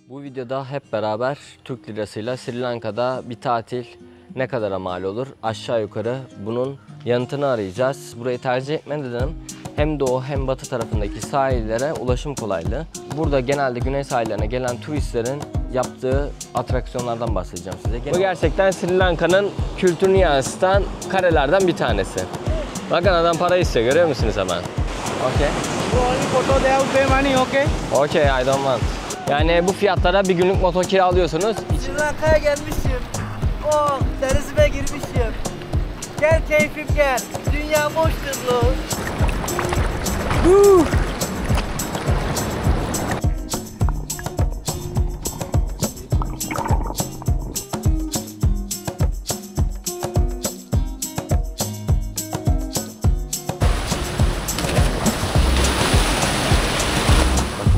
Bu videoda hep beraber Türk lirasıyla Sri Lanka'da bir tatil ne kadara mal olur? Aşağı yukarı bunun yanıtını arayacağız. Burayı tercih etme nedenim hem doğu hem batı tarafındaki sahillere ulaşım kolaylığı. Burada genelde güney sahillerine gelen turistlerin yaptığı atraksiyonlardan bahsedeceğim size. Bu gerçekten Sri Lanka'nın kültürünü yansıtan karelerden bir tanesi. Bakın adam para istiyor, görüyor musunuz hemen? Okay. Okay, I don't want. Yani bu fiyatlara bir günlük motor kiralıyorsunuz. Sri Lanka'ya gelmişim. Oh, denizime girmişim. Gel keyfim gel. Dünya boştur lo.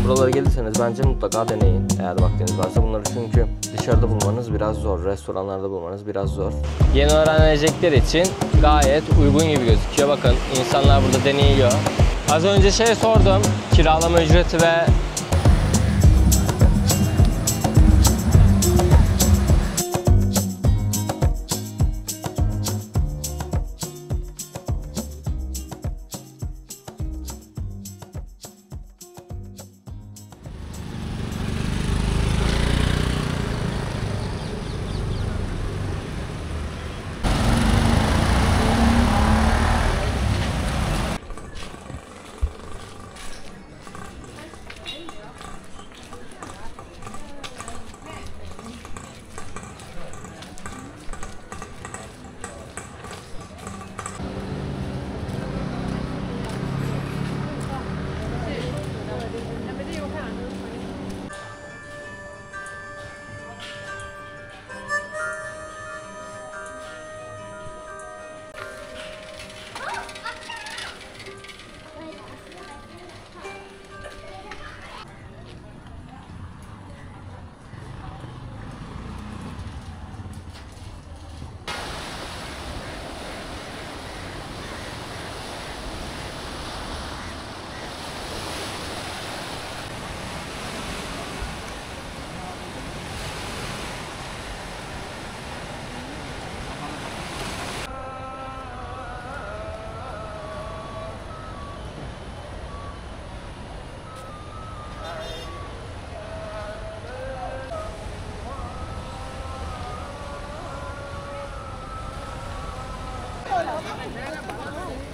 Buralara gelirseniz bence mutlaka deneyin eğer vaktiniz varsa. Bunları çünkü dışarıda bulmanız biraz zor, restoranlarda bulmanız biraz zor. Yeni öğrenecekler için gayet uygun gibi gözüküyor. Bakın insanlar burada deneyiyor. Az önce sordum, kiralama ücreti ve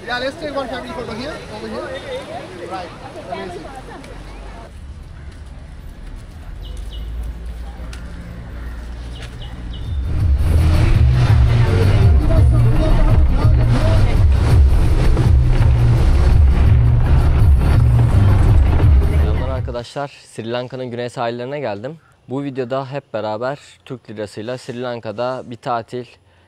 Yeah, let's take one family photo here, over here. Right, amazing. Selamlar arkadaşlar, Sri Lanka'nın güney sahillerine geldim. Bu videoda hep beraber Türk lirasıyla Sri Lanka'da bir tatil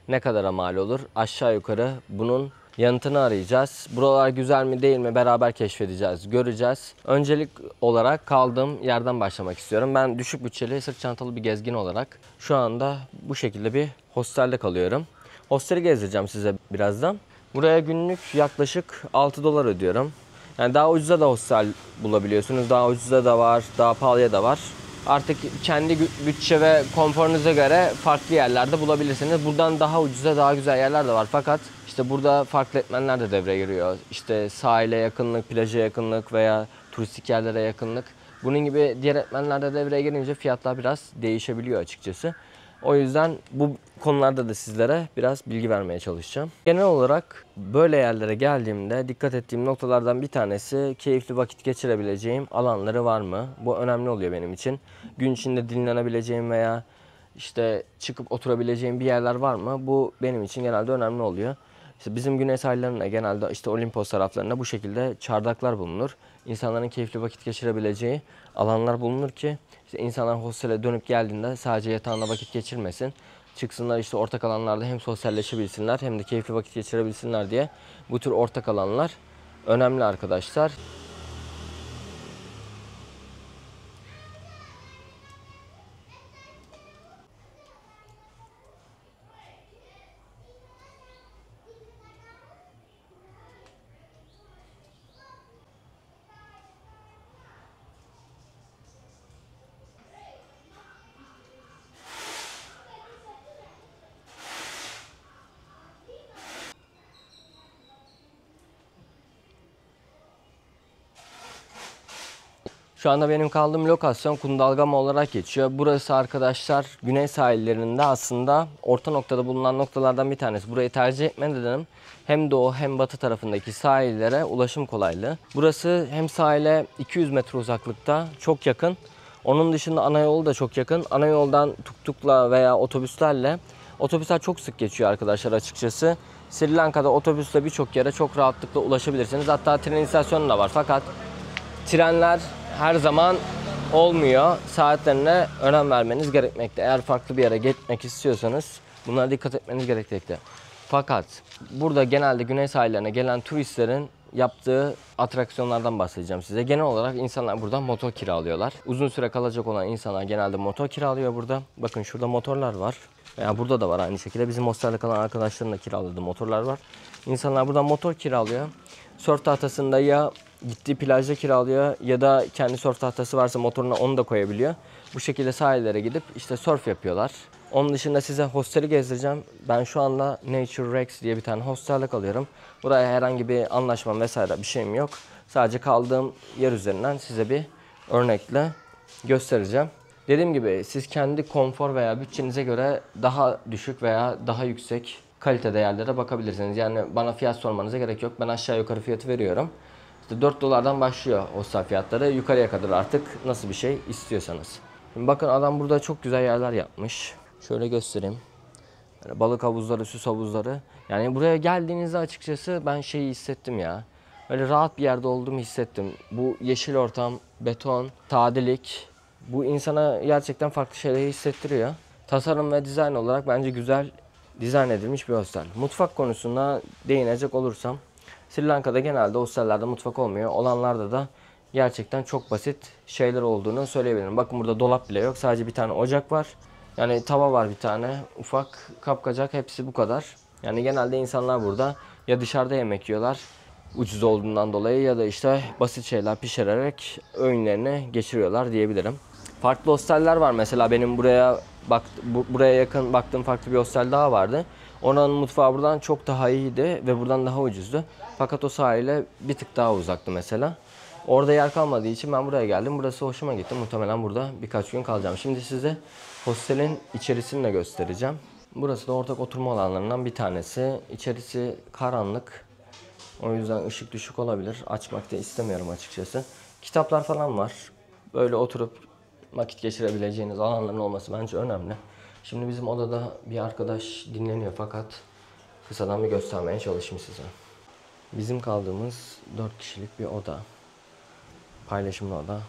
ne kadara mal olur? Aşağı yukarı bunun yanıtını arayacağız. Buralar güzel mi değil mi beraber keşfedeceğiz, göreceğiz. Öncelik olarak kaldığım yerden başlamak istiyorum. Ben düşük bütçeli, sırt çantalı bir gezgin olarak şu anda bu şekilde bir hostelde kalıyorum. Hosteli gezdireceğim size birazdan. Buraya günlük yaklaşık 6 dolar ödüyorum. Yani daha ucuza da hostel bulabiliyorsunuz. Daha ucuza da var, daha pahalıya da var. Artık kendi bütçe ve konforunuza göre farklı yerlerde bulabilirsiniz. Buradan daha ucuza, daha güzel yerler de var. Fakat işte burada farklı etmenler de devreye giriyor. İşte sahile yakınlık, plaja yakınlık veya turistik yerlere yakınlık. Bunun gibi diğer etmenler de devreye girince fiyatlar biraz değişebiliyor açıkçası. O yüzden bu konularda da sizlere biraz bilgi vermeye çalışacağım. Genel olarak böyle yerlere geldiğimde dikkat ettiğim noktalardan bir tanesi keyifli vakit geçirebileceğim alanları var mı? Bu önemli oluyor benim için. Gün içinde dinlenebileceğim veya işte çıkıp oturabileceğim bir yerler var mı? Bu benim için genelde önemli oluyor. İşte bizim güney sahillerinde genelde işte Olimpos taraflarında bu şekilde çardaklar bulunur. İnsanların keyifli vakit geçirebileceği alanlar bulunur ki işte insanlar hostele dönüp geldiğinde sadece yatağında vakit geçirmesin. Çıksınlar işte ortak alanlarda hem sosyalleşebilsinler hem de keyifli vakit geçirebilsinler diye bu tür ortak alanlar önemli arkadaşlar. Şu anda benim kaldığım lokasyon Kundalgama olarak geçiyor. Burası arkadaşlar güney sahillerinde aslında orta noktada bulunan noktalardan bir tanesi. Burayı tercih etme nedenim hem doğu hem batı tarafındaki sahillere ulaşım kolaylığı. Burası hem sahile 200 metre uzaklıkta, çok yakın. Onun dışında ana yolu da çok yakın. Ana yoldan tuktukla veya otobüslerle, otobüsler çok sık geçiyor arkadaşlar açıkçası. Sri Lanka'da otobüsle birçok yere çok rahatlıkla ulaşabilirsiniz. Hatta tren istasyonu da var fakat trenler her zaman olmuyor. Saatlerine önem vermeniz gerekmekte. Eğer farklı bir yere gitmek istiyorsanız bunlara dikkat etmeniz gerekmekte. Fakat burada genelde güney sahillerine gelen turistlerin yaptığı atraksiyonlardan bahsedeceğim size. Genel olarak insanlar burada motor kiralıyorlar. Uzun süre kalacak olan insanlar genelde motor kiralıyor burada. Bakın şurada motorlar var. Veya burada da var aynı şekilde. Bizim hostelde kalan arkadaşların da kiraladığı motorlar var. İnsanlar burada motor kiralıyor. Surf tahtasında ya gittiği plajda kiralıyor ya da kendi surf tahtası varsa motoruna onu da koyabiliyor. Bu şekilde sahillere gidip işte surf yapıyorlar. Onun dışında size hosteli gezdireceğim. Ben şu anda Nature Rex diye bir tane hostelde kalıyorum. Buraya herhangi bir anlaşma vesaire bir şeyim yok. Sadece kaldığım yer üzerinden size bir örnekle göstereceğim. Dediğim gibi siz kendi konfor veya bütçenize göre daha düşük veya daha yüksek kalitede yerlere bakabilirsiniz. Yani bana fiyat sormanıza gerek yok. Ben aşağı yukarı fiyatı veriyorum. İşte 4 dolardan başlıyor hostel fiyatları. Yukarıya kadar artık nasıl bir şey istiyorsanız. Şimdi bakın adam burada çok güzel yerler yapmış. Şöyle göstereyim. Yani balık havuzları, süs havuzları. Yani buraya geldiğinizde açıkçası ben şeyi hissettim ya. Böyle rahat bir yerde olduğumu hissettim. Bu yeşil ortam, beton, tadelik. Bu insana gerçekten farklı şeyleri hissettiriyor. Tasarım ve dizayn olarak bence güzel dizayn edilmiş bir hostel. Mutfak konusuna değinecek olursam, Sri Lanka'da genelde hostellerde mutfak olmuyor. Olanlarda da gerçekten çok basit şeyler olduğunu söyleyebilirim. Bakın burada dolap bile yok. Sadece bir tane ocak var. Yani tava var bir tane. Ufak kapkacak, hepsi bu kadar. Yani genelde insanlar burada ya dışarıda yemek yiyorlar ucuz olduğundan dolayı ya da işte basit şeyler pişirerek öğünlerini geçiriyorlar diyebilirim. Farklı hosteller var. Mesela benim buraya yakın baktığım farklı bir hostel daha vardı. Oranın mutfağı buradan çok daha iyiydi ve buradan daha ucuzdu. Fakat o sahile bir tık daha uzaktı mesela. Orada yer kalmadığı için ben buraya geldim. Burası hoşuma gitti. Muhtemelen burada birkaç gün kalacağım. Şimdi size hostelin içerisini de göstereceğim. Burası da ortak oturma alanlarından bir tanesi. İçerisi karanlık. O yüzden ışık düşük olabilir. Açmak da istemiyorum açıkçası. Kitaplar falan var. Böyle oturup vakit geçirebileceğiniz alanların olması bence önemli. Şimdi bizim odada bir arkadaş dinleniyor fakat kısadan bir göstermeye çalışayım size. Bizim kaldığımız 4 kişilik bir oda. Paylaşımlı oda.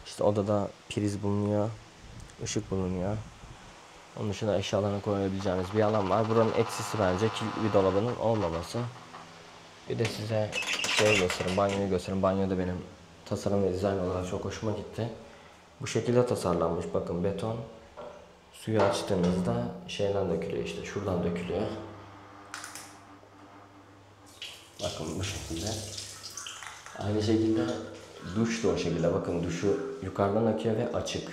İşte odada priz bulunuyor, ışık bulunuyor. Onun dışında eşyalarını koyabileceğiniz bir alan var. Buranın eksisi bence kilitli bir dolabının olmaması. Bir de size şey göstereyim, banyoyu göstereyim. Banyo da benim tasarım ve dizayn olarak çok hoşuma gitti. Bu şekilde tasarlanmış. Bakın beton. Suyu açtığınızda şeyden dökülüyor, işte şuradan dökülüyor. Bakın bu şekilde. Aynı şekilde duş da o şekilde. Bakın duşu yukarıdan akıyor ve açık.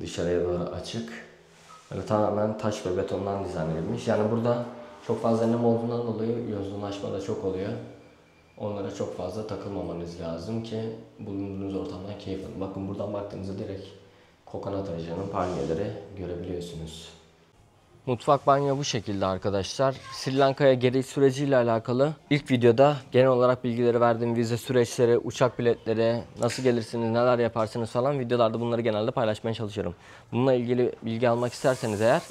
Dışarıya doğru açık. Böyle tamamen taş ve betondan dizayn edilmiş. Yani burada çok fazla nem olduğundan dolayı yozlaşma da çok oluyor. Onlara çok fazla takılmamanız lazım ki bulunduğunuz ortamdan keyif alın. Bakın buradan baktığınızda direkt kokonat ağacının palmiyeleri görebiliyorsunuz. Mutfak banyo bu şekilde arkadaşlar. Sri Lanka'ya geliş süreciyle alakalı ilk videoda genel olarak bilgileri verdiğim vize süreçleri, uçak biletleri, nasıl gelirsiniz, neler yaparsınız falan videolarda bunları genelde paylaşmaya çalışıyorum. Bununla ilgili bilgi almak isterseniz eğer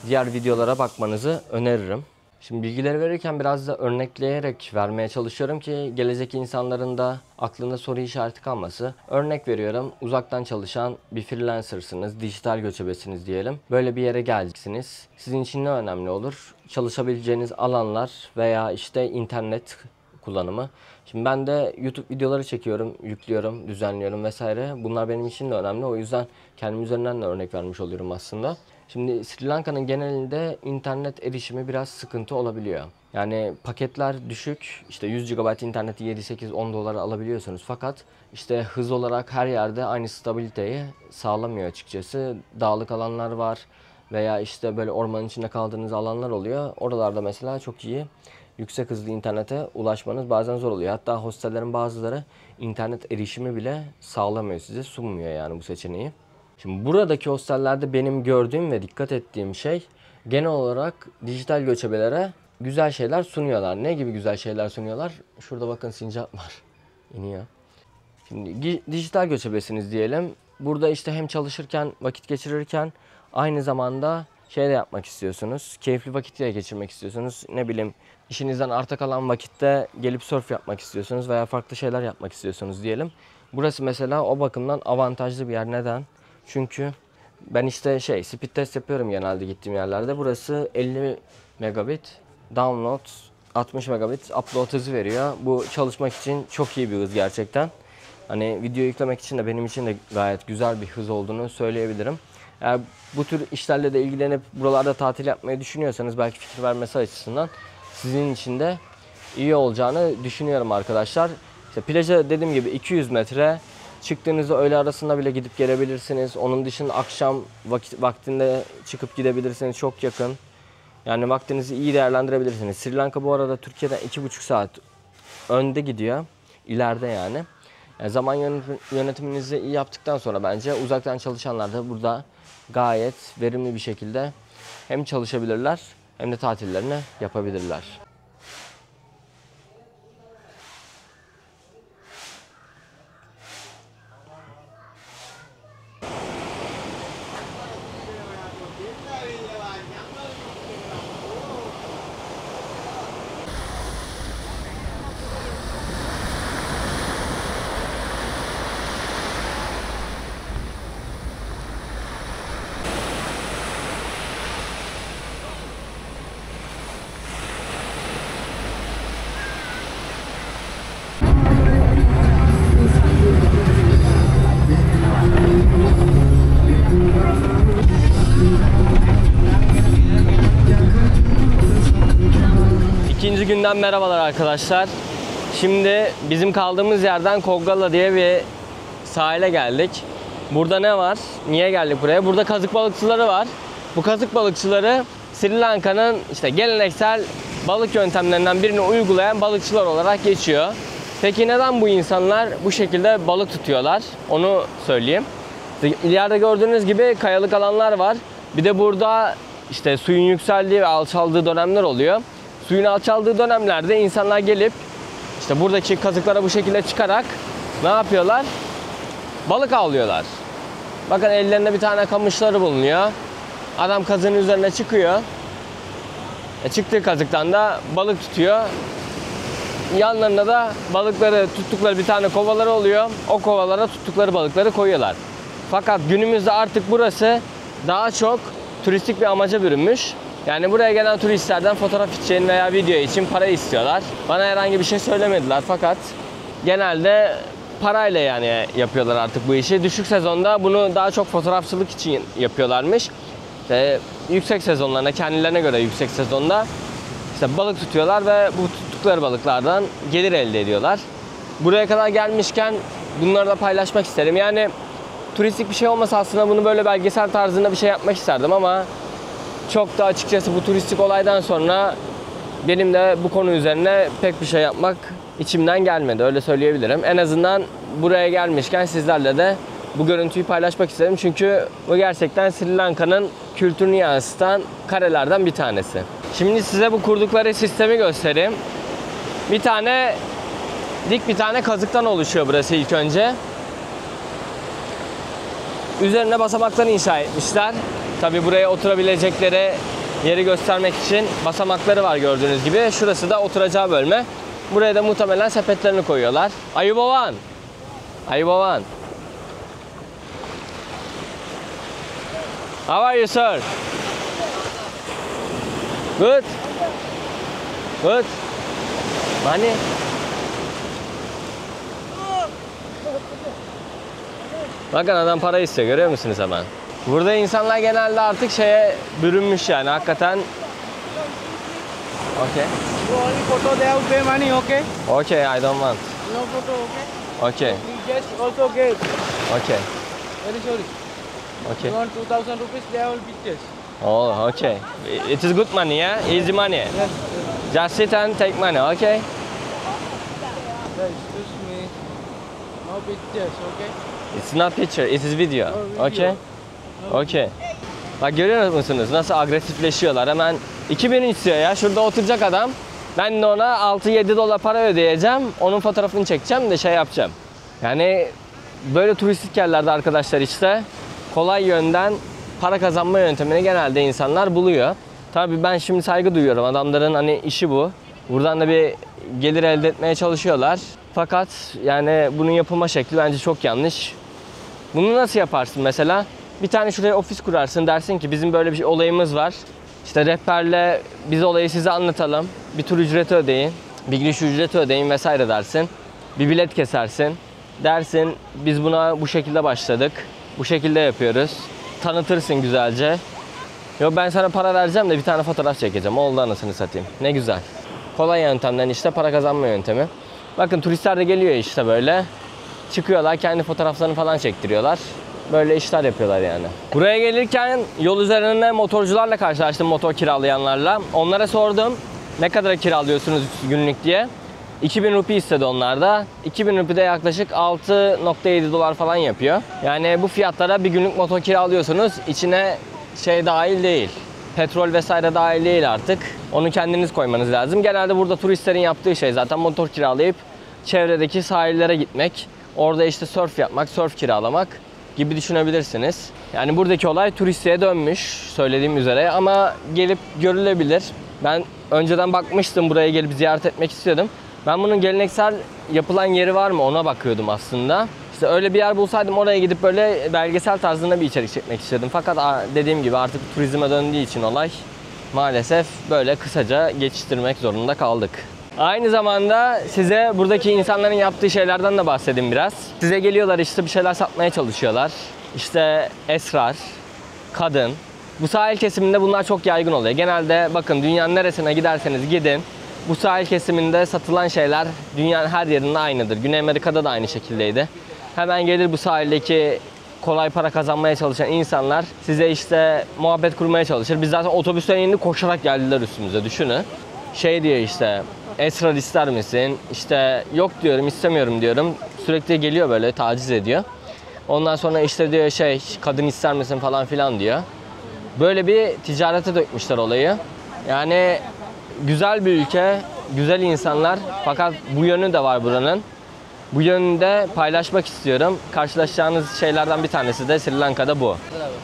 diğer videolara bakmanızı öneririm. Şimdi bilgileri verirken biraz da örnekleyerek vermeye çalışıyorum ki gelecek insanların da aklında soru işareti kalması. Örnek veriyorum, uzaktan çalışan bir freelancersınız, dijital göçebesiniz diyelim. Böyle bir yere geleceksiniz. Sizin için ne önemli olur? Çalışabileceğiniz alanlar veya işte internet kullanımı. Şimdi ben de YouTube videoları çekiyorum, yüklüyorum, düzenliyorum vesaire. Bunlar benim için de önemli. O yüzden kendim üzerinden de örnek vermiş oluyorum aslında. Şimdi Sri Lanka'nın genelinde internet erişimi biraz sıkıntı olabiliyor. Yani paketler düşük. İşte 100 GB interneti 7-8-10 dolara alabiliyorsunuz. Fakat işte hız olarak her yerde aynı stabiliteyi sağlamıyor açıkçası. Dağlık alanlar var veya işte böyle ormanın içinde kaldığınız alanlar oluyor. Oralarda mesela çok iyi yüksek hızlı internete ulaşmanız bazen zor oluyor. Hatta hostellerin bazıları internet erişimi bile sağlamıyor size, sunmuyor yani bu seçeneği. Şimdi buradaki hostellerde benim gördüğüm ve dikkat ettiğim şey genel olarak dijital göçebelere güzel şeyler sunuyorlar. Ne gibi güzel şeyler sunuyorlar? Şurada bakın sincap var. İniyor. Şimdi dijital göçebesiniz diyelim. Burada işte hem çalışırken, vakit geçirirken aynı zamanda şey de yapmak istiyorsunuz. Keyifli vakit de geçirmek istiyorsunuz. Ne bileyim işinizden arta kalan vakitte gelip surf yapmak istiyorsunuz veya farklı şeyler yapmak istiyorsunuz diyelim. Burası mesela o bakımdan avantajlı bir yer. Neden? Çünkü ben işte speed test yapıyorum genelde gittiğim yerlerde. Burası 50 megabit download, 60 megabit upload hızı veriyor. Bu çalışmak için çok iyi bir hız gerçekten. Hani video yüklemek için de benim için de gayet güzel bir hız olduğunu söyleyebilirim. Eğer bu tür işlerle de ilgilenip buralarda tatil yapmayı düşünüyorsanız belki fikir vermesi açısından sizin için de iyi olacağını düşünüyorum arkadaşlar. İşte plaja dediğim gibi 200 metre. Çıktığınızda öğle arasında bile gidip gelebilirsiniz. Onun dışında akşam vaktinde çıkıp gidebilirsiniz. Çok yakın. Yani vaktinizi iyi değerlendirebilirsiniz. Sri Lanka bu arada Türkiye'den 2,5 saat önde gidiyor. İleride yani. Zaman yönetiminizi iyi yaptıktan sonra bence uzaktan çalışanlar da burada gayet verimli bir şekilde hem çalışabilirler hem de tatillerini yapabilirler. İkinci günden merhabalar arkadaşlar. Şimdi bizim kaldığımız yerden Koggala diye bir sahile geldik. Burada ne var? Niye geldik buraya? Burada kazık balıkçıları var. Bu kazık balıkçıları Sri Lanka'nın işte geleneksel balık yöntemlerinden birini uygulayan balıkçılar olarak geçiyor. Peki neden bu insanlar bu şekilde balık tutuyorlar? Onu söyleyeyim. İleride gördüğünüz gibi kayalık alanlar var. Bir de burada işte suyun yükseldiği ve alçaldığı dönemler oluyor. Suyun alçaldığı dönemlerde insanlar gelip işte buradaki kazıklara bu şekilde çıkarak ne yapıyorlar? Balık avlıyorlar. Bakın ellerinde bir tane kamışları bulunuyor. Adam kazığın üzerine çıkıyor. Çıktığı kazıktan da balık tutuyor. Yanlarında da balıkları tuttukları bir tane kovaları oluyor. O kovalara tuttukları balıkları koyuyorlar. Fakat günümüzde artık burası daha çok turistik bir amaca bürünmüş. Yani buraya gelen turistlerden fotoğraf için veya video için para istiyorlar. Bana herhangi bir şey söylemediler fakat genelde parayla yani yapıyorlar artık bu işi. Düşük sezonda bunu daha çok fotoğrafçılık için yapıyorlarmış. İşte yüksek sezonlarında, kendilerine göre yüksek sezonda işte balık tutuyorlar ve bu tuttukları balıklardan gelir elde ediyorlar. Buraya kadar gelmişken bunları da paylaşmak isterim. Yani turistik bir şey olmasa aslında bunu böyle belgesel tarzında bir şey yapmak isterdim ama çok da açıkçası bu turistik olaydan sonra benim de bu konu üzerine pek bir şey yapmak içimden gelmedi. Öyle söyleyebilirim. En azından buraya gelmişken sizlerle de bu görüntüyü paylaşmak istedim. Çünkü bu gerçekten Sri Lanka'nın kültürünü yansıtan karelerden bir tanesi. Şimdi size bu kurdukları sistemi göstereyim. Bir tane dik bir tane kazıktan oluşuyor burası ilk önce. Üzerine basamaktan inşa etmişler. Tabi buraya oturabilecekleri yeri göstermek için basamakları var gördüğünüz gibi. Şurası da oturacağı bölme. Buraya da muhtemelen sepetlerini koyuyorlar. Ayubovan. Ayubovan. How are you, sir? Good. Good. Money. Bakın adam para istiyor, görüyor musunuz hemen? Burada insanlar genelde artık şeye bürünmüş yani hakikaten. Okay. You only photo, they have pay money, okay? Okay, I don't want. No photo, okay? Okay. You just also get. Okay. Very sorry. Okay. You want 2,000 rupees, they have pictures. Oh, okay. It is good money, yeah? Easy money. Yes. Just sit and take money, okay? Excuse me. No pictures, okay? It's not picture, it is video. video. Okay? Okay. Bak görüyor musunuz nasıl agresifleşiyorlar? Hemen 2000 istiyor ya. Şurada oturacak adam. Ben de ona 6-7 dolar para ödeyeceğim. Onun fotoğrafını çekeceğim de şey yapacağım. Yani böyle turistik yerlerde arkadaşlar işte kolay yönden para kazanma yöntemini genelde insanlar buluyor. Tabii ben şimdi saygı duyuyorum. Adamların hani işi bu. Buradan da bir gelir elde etmeye çalışıyorlar. Fakat yani bunun yapılma şekli bence çok yanlış. Bunu nasıl yaparsın mesela? Bir tane şuraya ofis kurarsın, dersin ki bizim böyle bir olayımız var. İşte rehberle biz olayı size anlatalım. Bir tur ücreti ödeyin, bir giriş ücreti ödeyin vesaire dersin. Bir bilet kesersin. Dersin biz buna bu şekilde başladık. Bu şekilde yapıyoruz. Tanıtırsın güzelce. Yok ben sana para vereceğim de bir tane fotoğraf çekeceğim. Oldu anasını satayım. Ne güzel. Kolay yöntemden işte para kazanma yöntemi. Bakın turistler de geliyor işte böyle. Çıkıyorlar kendi fotoğraflarını falan çektiriyorlar. Böyle işler yapıyorlar yani. Buraya gelirken yol üzerinde motorcularla karşılaştım, motor kiralayanlarla. Onlara sordum ne kadar kiralıyorsunuz günlük diye. 2000 rupi istedi onlar da. 2000 rupi de yaklaşık 6.7 dolar falan yapıyor. Yani bu fiyatlara bir günlük motor kiralıyorsunuz. İçine şey dahil değil. Petrol vesaire dahil değil artık. Onu kendiniz koymanız lazım. Genelde burada turistlerin yaptığı şey zaten motor kiralayıp çevredeki sahillere gitmek. Orada işte surf yapmak, surf kiralamak gibi düşünebilirsiniz. Yani buradaki olay turistliğe dönmüş söylediğim üzere ama gelip görülebilir. Ben önceden bakmıştım, buraya gelip ziyaret etmek istiyordum. Ben bunun geleneksel yapılan yeri var mı ona bakıyordum aslında. İşte öyle bir yer bulsaydım oraya gidip böyle belgesel tarzında bir içerik çekmek istiyordum. Fakat dediğim gibi artık turizme döndüğü için olay maalesef böyle kısaca geçiştirmek zorunda kaldık. Aynı zamanda size buradaki insanların yaptığı şeylerden de bahsedeyim biraz. Size geliyorlar işte bir şeyler satmaya çalışıyorlar. İşte esrar, kadın. Bu sahil kesiminde bunlar çok yaygın oluyor. Genelde bakın dünyanın neresine giderseniz gidin. Bu sahil kesiminde satılan şeyler dünyanın her yerinde aynıdır. Güney Amerika'da da aynı şekildeydi. Hemen gelir bu sahildeki kolay para kazanmaya çalışan insanlar size işte muhabbet kurmaya çalışır. Biz zaten otobüsten indik koşarak geldiler üstümüze düşünün. Şey diyor işte esrar ister misin? İşte yok diyorum istemiyorum diyorum. Sürekli geliyor böyle taciz ediyor. Ondan sonra işte diyor şey kadın ister misin falan filan diyor. Böyle bir ticarete dökmüşler olayı. Yani güzel bir ülke, güzel insanlar fakat bu yönü de var buranın. Bu yönünü de paylaşmak istiyorum. Karşılaşacağınız şeylerden bir tanesi de Sri Lanka'da bu.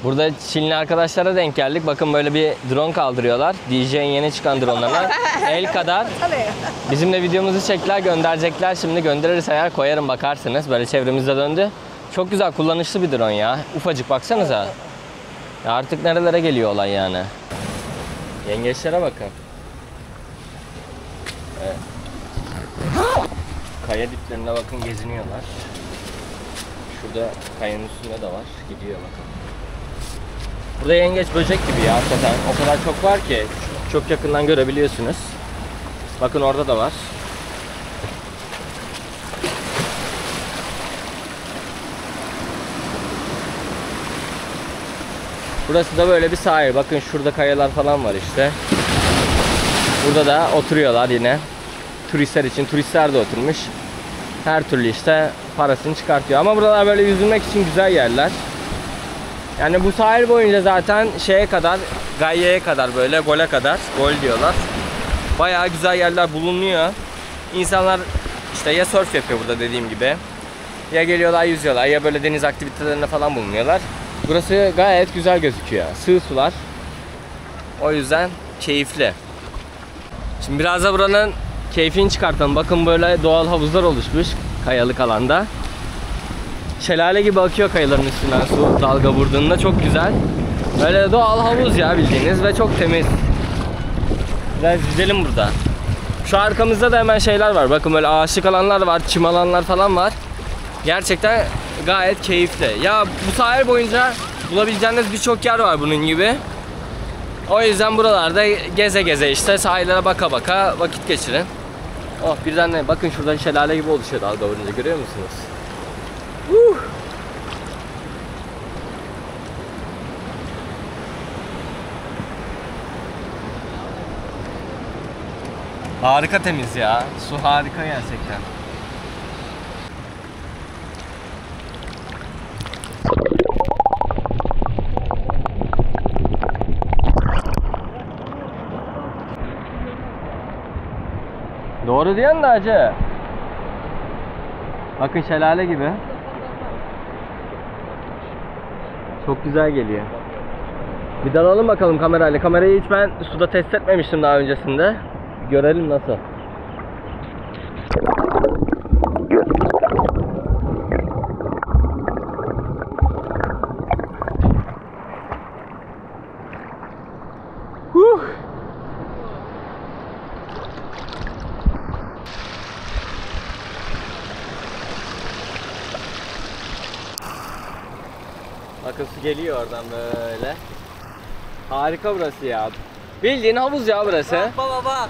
Burada Çinli arkadaşlara denk geldik. Bakın böyle bir drone kaldırıyorlar. DJ'in yeni çıkan drone'larına. El kadar. Bizimle videomuzu çektiler, gönderecekler. Şimdi göndeririz eğer koyarım bakarsınız. Böyle çevremizde döndü. Çok güzel, kullanışlı bir drone ya. Ufacık baksanıza. Ya artık nerelere geliyor olay yani. Yengeçlere bakın. Evet. Kaya diplerine bakın geziniyorlar. Şurada kayanın üstünde de var. Gidiyor bakın. Burada yengeç böcek gibi ya hakikaten. O kadar çok var ki çok yakından görebiliyorsunuz. Bakın orada da var. Burası da böyle bir sahil. Bakın şurada kayalar falan var işte. Burada da oturuyorlar yine. Turistler için. Turistler de oturmuş. Her türlü işte parasını çıkartıyor. Ama buralar böyle yüzülmek için güzel yerler. Yani bu sahil boyunca zaten şeye kadar, Gayye'ye kadar böyle gole kadar, gol diyorlar. Bayağı güzel yerler bulunuyor. İnsanlar işte ya surf yapıyor burada dediğim gibi. Ya geliyorlar yüzüyorlar ya böyle deniz aktivitelerinde falan bulunuyorlar. Burası gayet güzel gözüküyor. Sığ sular. O yüzden keyifli. Şimdi biraz da buranın keyfini çıkartalım. Bakın böyle doğal havuzlar oluşmuş kayalık alanda. Şelale gibi akıyor kayaların üstünden su dalga vurduğunda, çok güzel. Böyle doğal havuz ya bildiğiniz ve çok temiz. Biraz gidelim burada. Şu arkamızda da hemen şeyler var. Bakın böyle ağaçlık alanlar var, çim alanlar falan var. Gerçekten gayet keyifli. Ya bu sahil boyunca bulabileceğiniz birçok yer var bunun gibi. O yüzden buralarda geze geze işte sahillere baka baka vakit geçirin. Oh birden de bakın şurada şelale gibi oluşuyor dalga vurunca, görüyor musunuz? Harika temiz ya. Su harika gerçekten. Doğru diyorsun da hacı. Bakın şelale gibi. Çok güzel geliyor. Bir dalalım bakalım kamerayla. Kamerayı hiç ben suda test etmemiştim daha öncesinde. Görelim nasıl. Bakın su geliyor oradan böyle. Harika burası ya. Bildiğin havuz ya burası. Bak baba bak.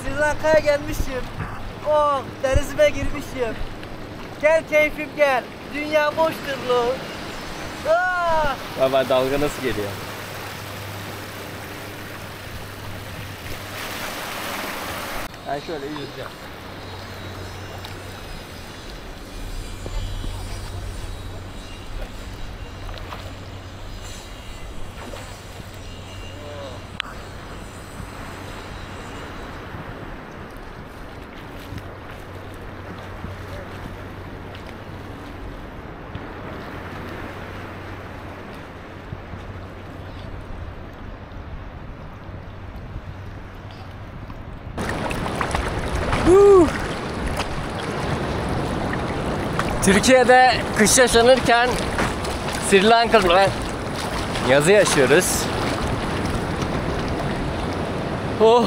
Sri Lanka'ya gelmişim. Oh denizime girmişim. Gel keyfim gel. Dünya boştur lo. Ah! Baba dalga nasıl geliyor? Ben şöyle yüzeceğim. Türkiye'de kış yaşanırken Sri Lanka'da yazı yaşıyoruz. Oh.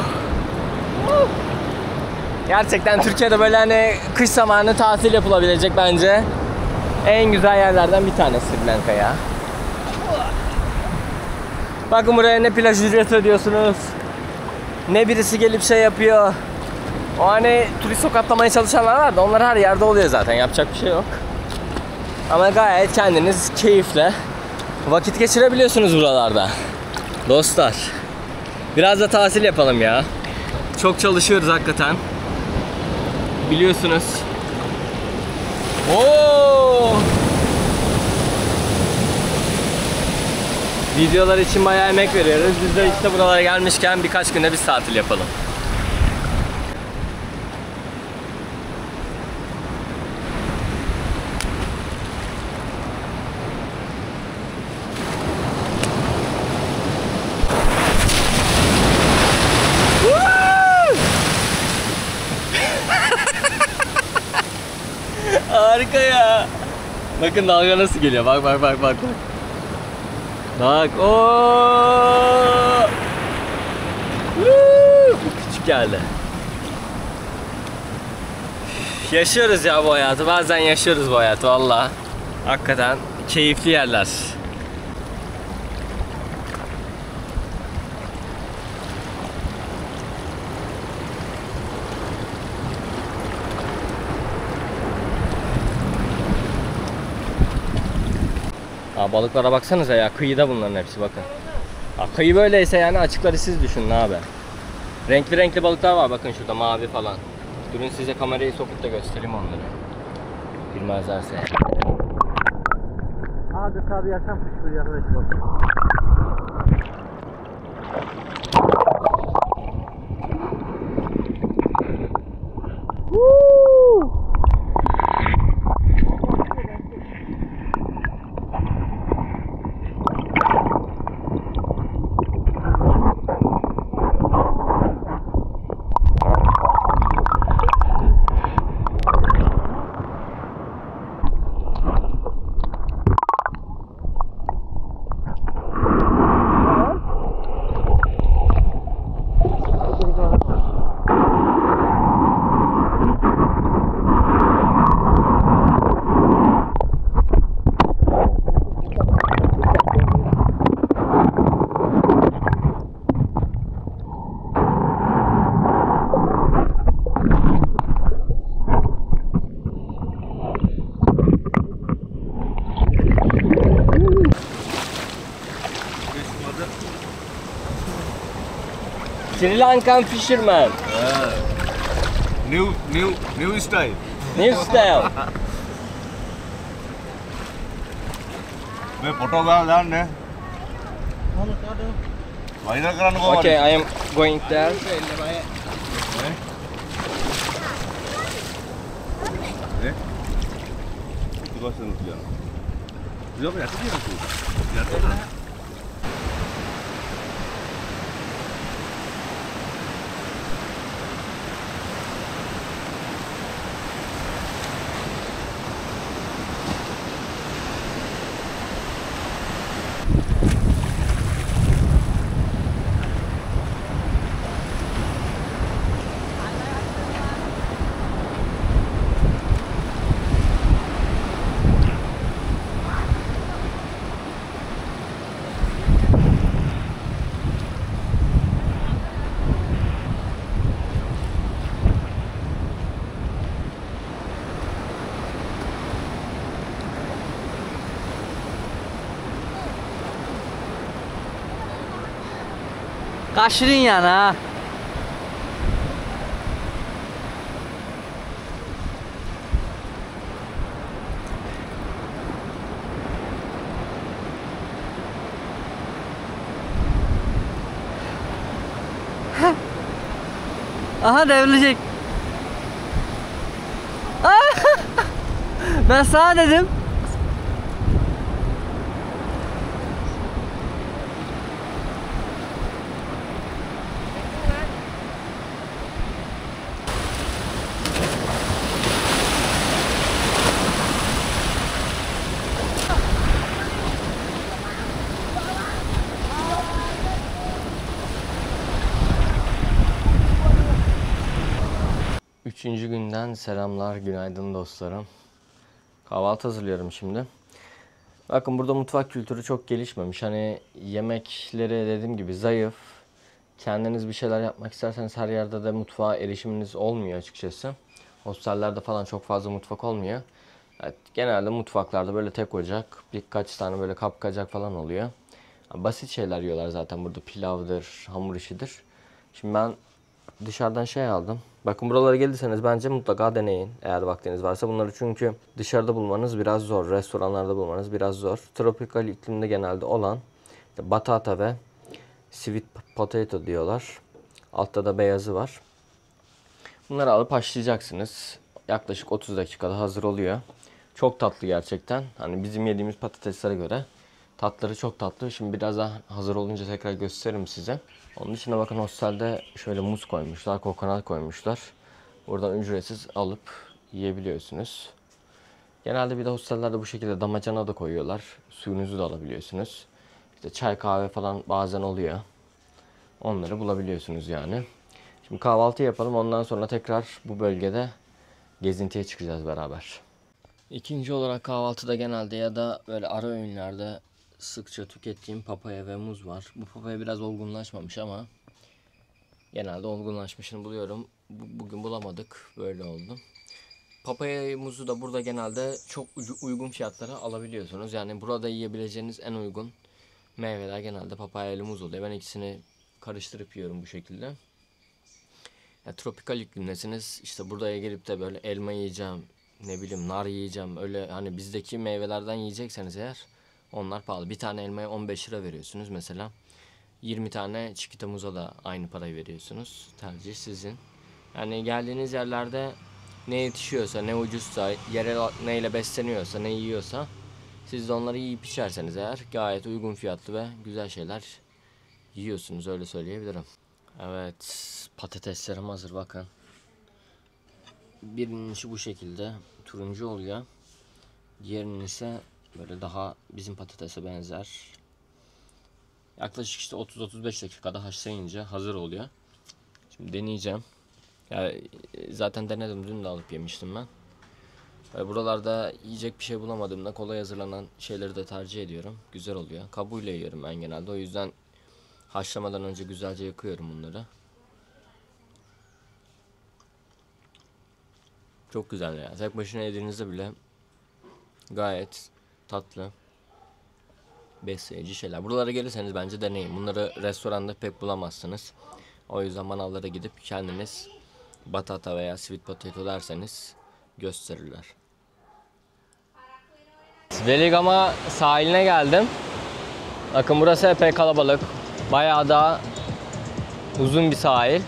Gerçekten Türkiye'de böyle hani kış zamanı tatil yapılabilecek bence en güzel yerlerden bir tanesi Sri Lanka ya. Bakın buraya ne plaj ücreti ödüyorsunuz, ne birisi gelip şey yapıyor. O hani turist sokaklamaya çalışanlar var da onlar her yerde oluyor zaten, yapacak bir şey yok. Ama gayet kendiniz keyifle vakit geçirebiliyorsunuz buralarda. Dostlar, biraz da tatil yapalım ya. Çok çalışıyoruz hakikaten. Biliyorsunuz. Oo! Videolar için bayağı emek veriyoruz. Biz de işte buralara gelmişken birkaç günde bir tatil yapalım. Harika ya. Bakın dalga nasıl geliyor. Bak bak bak bak. Bak. Oo! Bu küçük geldi. Yaşıyoruz ya bu hayatı. Bazen yaşıyoruz bu hayatı valla. Hakikaten keyifli yerler. Aa, balıklara baksanıza ya, kıyıda bunların hepsi bakın. Aa, kıyı böyleyse yani açıkları siz düşünün abi. Renkli renkli balıklar var bakın şurada, mavi falan. Durun size kamerayı sokup da göstereyim onları. Bilmezlerse. Adeta bir yaşam kuşu arkadaşlar. Sri Lankan fisherman. New style. New style. मैं फोटोग्राफ ध्यान ने वाइडर कराने को Okay, I am going there. 이것은 그냥 이거 약간 약간 Kaşırın yana. Aha devrilecek. Ben sana dedim. Üçüncü günden selamlar, günaydın dostlarım. Kahvaltı hazırlıyorum şimdi. Bakın burada mutfak kültürü çok gelişmemiş. Hani yemekleri dediğim gibi zayıf. Kendiniz bir şeyler yapmak isterseniz her yerde de mutfağa erişiminiz olmuyor açıkçası. Hostellerde falan çok fazla mutfak olmuyor. Evet, genelde mutfaklarda böyle tek ocak, birkaç tane böyle kapkacak falan oluyor. Basit şeyler yiyorlar zaten burada, pilavdır, hamur işidir. Şimdi ben dışarıdan şey aldım. Bakın buralara geldiyseniz bence mutlaka deneyin eğer vaktiniz varsa. Bunları çünkü dışarıda bulmanız biraz zor. Restoranlarda bulmanız biraz zor. Tropikal iklimde genelde olan işte batata ve sweet potato diyorlar. Altta da beyazı var. Bunları alıp haşlayacaksınız. Yaklaşık 30 dakikada hazır oluyor. Çok tatlı gerçekten. Hani bizim yediğimiz patateslere göre tatları çok tatlı. Şimdi biraz daha hazır olunca tekrar gösteririm size. Onun dışında bakın hostelde şöyle muz koymuşlar, kokonat koymuşlar. Buradan ücretsiz alıp yiyebiliyorsunuz. Genelde bir de hostellerde bu şekilde damacana da koyuyorlar. Suyunuzu da alabiliyorsunuz. İşte çay kahve falan bazen oluyor. Onları bulabiliyorsunuz yani. Şimdi kahvaltı yapalım, ondan sonra tekrar bu bölgede gezintiye çıkacağız beraber. İkinci olarak kahvaltıda genelde ya da böyle ara öğünlerde sıkça tükettiğim papaya ve muz var. Bu papaya biraz olgunlaşmamış ama genelde olgunlaşmışını buluyorum. Bugün bulamadık, böyle oldu. Papaya muzu da burada genelde çok uygun fiyatlara alabiliyorsunuz. Yani burada yiyebileceğiniz en uygun meyveler genelde papaya ile muz oluyor. Ben ikisini karıştırıp yiyorum bu şekilde. Ya, tropikal iklimdesiniz. İşte buraya gelip de böyle elma yiyeceğim, ne bileyim nar yiyeceğim. Öyle hani bizdeki meyvelerden yiyecekseniz eğer onlar pahalı. Bir tane elmaya 15 lira veriyorsunuz mesela. 20 tane çikolata muza da aynı parayı veriyorsunuz. Tercih sizin. Yani geldiğiniz yerlerde ne yetişiyorsa, ne ucuzsa, yerel neyle besleniyorsa, ne yiyorsa siz de onları yiyip içerseniz eğer gayet uygun fiyatlı ve güzel şeyler yiyorsunuz, öyle söyleyebilirim. Evet, patateslerim hazır bakın. Birinin içi bu şekilde turuncu oluyor. Diğerinin ise böyle daha bizim patatese benzer. Yaklaşık işte 30-35 dakikada haşlayınca hazır oluyor. Şimdi deneyeceğim. Yani zaten denedim, dün de alıp yemiştim ben. Buralarda yiyecek bir şey bulamadığımda kolay hazırlanan şeyleri de tercih ediyorum. Güzel oluyor. Kabuğuyla yiyorum ben genelde. O yüzden haşlamadan önce güzelce yakıyorum bunları. Çok güzel ya. Tek başına yediğinizde bile gayet tatlı, besleyici şeyler. Buralara gelirseniz bence deneyin. Bunları restoranda pek bulamazsınız. O yüzden manavlara gidip kendiniz batata veya sweet potato derseniz gösterirler. Veligama sahiline geldim. Bakın burası epey kalabalık. Bayağı da uzun bir sahil.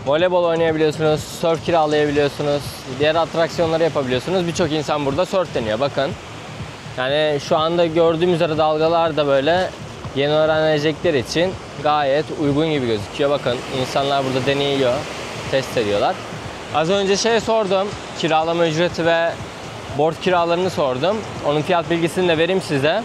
Voleybol oynayabiliyorsunuz, surf kiralayabiliyorsunuz, diğer atraksiyonları yapabiliyorsunuz. Birçok insan burada surf deniyor. Bakın. Yani şu anda gördüğüm üzere dalgalar da böyle yeni öğrenecekler için gayet uygun gibi gözüküyor. Bakın insanlar burada deneyiyor, test ediyorlar. Az önce sordum, kiralama ücreti ve board kiralarını sordum. Onun fiyat bilgisini de vereyim size.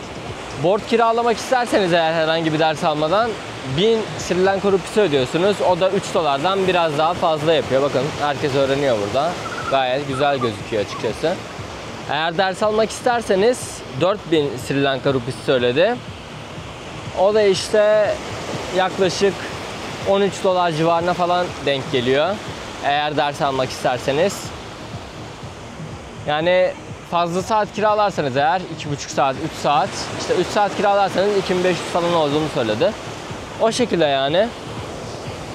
Board kiralamak isterseniz eğer herhangi bir ders almadan 1000 Sri Lanka rupisi ödüyorsunuz. O da 3 dolardan biraz daha fazla yapıyor. Bakın herkes öğreniyor burada. Gayet güzel gözüküyor açıkçası. Eğer ders almak isterseniz 4000 Sri Lanka rupisi söyledi. O da işte yaklaşık 13 dolar civarına falan denk geliyor. Eğer ders almak isterseniz. Yani fazla saat kiralarsanız eğer 2,5 saat, 3 saat, işte 3 saat kiralarsanız 2500 falan olduğunu söyledi. O şekilde yani.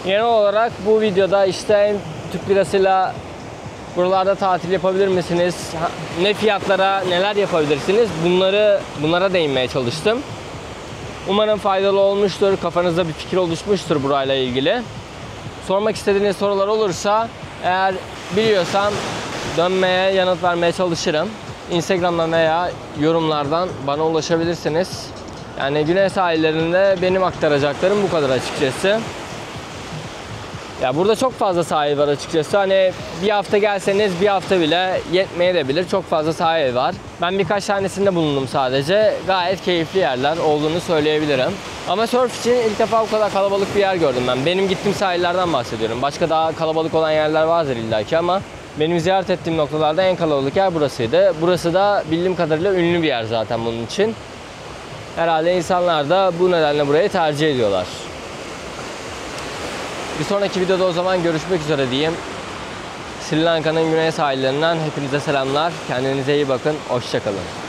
Genel olarak bu videoda işte Türk lirasıyla buralarda tatil yapabilir misiniz? Ne fiyatlara neler yapabilirsiniz? Bunlara değinmeye çalıştım. Umarım faydalı olmuştur. Kafanızda bir fikir oluşmuştur burayla ilgili. Sormak istediğiniz sorular olursa eğer biliyorsam dönmeye, yanıt vermeye çalışırım. Instagram'dan veya yorumlardan bana ulaşabilirsiniz. Yani Güney sahillerinde benim aktaracaklarım bu kadar açıkçası. Ya burada çok fazla sahil var açıkçası. Hani bir hafta gelseniz bir hafta bile yetmeyebilir. Çok fazla sahil var. Ben birkaç tanesinde bulundum sadece. Gayet keyifli yerler olduğunu söyleyebilirim. Ama surf için ilk defa bu kadar kalabalık bir yer gördüm ben. Benim gittiğim sahillerden bahsediyorum. Başka daha kalabalık olan yerler vardır illaki ama benim ziyaret ettiğim noktalarda en kalabalık yer burasıydı. Burası da bildiğim kadarıyla ünlü bir yer zaten bunun için. Herhalde insanlar da bu nedenle burayı tercih ediyorlar. Bir sonraki videoda o zaman görüşmek üzere diyeyim. Sri Lanka'nın güney sahillerinden hepinize selamlar. Kendinize iyi bakın. Hoşça kalın.